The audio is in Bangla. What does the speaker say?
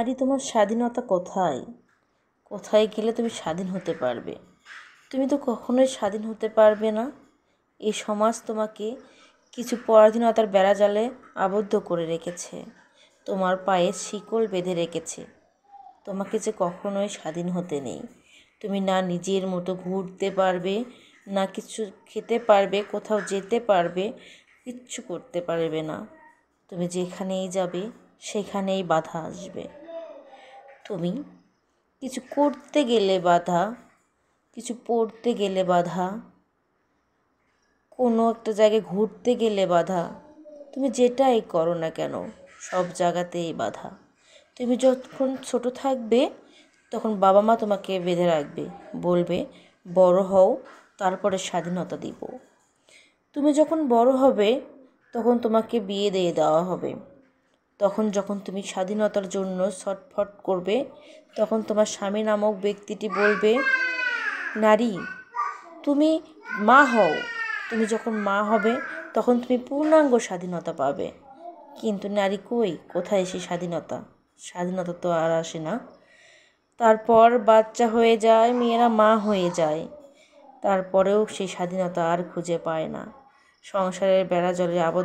নারী, তোমার স্বাধীনতা কোথায়? কোথায় গেলে তুমি স্বাধীন হতে পারবে? তুমি তো কখনোই স্বাধীন হতে পারবে না। এই সমাজ তোমাকে কিছু পরাধীনতার বেড়াজালে আবদ্ধ করে রেখেছে, তোমার পায়ে শিকল বেঁধে রেখেছে। তোমাকে যে কখনোই স্বাধীন হতে নেই। তুমি না নিজের মতো ঘুরতে পারবে, না কিছু খেতে পারবে, কোথাও যেতে পারবে, কিচ্ছু করতে পারবে না। তুমি যেখানেই যাবে সেখানেই বাধা আসবে। তুমি কিছু করতে গেলে বাধা, কিছু পড়তে গেলে বাধা, কোনো একটা জায়গায় ঘুরতে গেলে বাধা। তুমি যেটাই করো না কেন সব জায়গাতেই বাধা। তুমি যখন ছোট থাকবে তখন বাবা মা তোমাকে বেঁধে রাখবে, বলবে বড় হও, তারপরে স্বাধীনতা দিব। তুমি যখন বড় হবে তখন তোমাকে বিয়ে দিয়ে দেওয়া হবে। তখন যখন তুমি স্বাধীনতার জন্য ছটফট করবে, তখন তোমার স্বামী নামক ব্যক্তিটি বলবে, নারী তুমি মা হও। তুমি যখন মা হবে তখন তুমি পূর্ণাঙ্গ স্বাধীনতা পাবে। কিন্তু নারী কোথায় সেই স্বাধীনতা? স্বাধীনতা তো আর আসে না। তারপর বাচ্চা হয়ে যায়, মেয়েরা মা হয়ে যায়, তারপরেও সেই স্বাধীনতা আর খুঁজে পায় না। সংসারের বেড়াজালে আবদ্ধ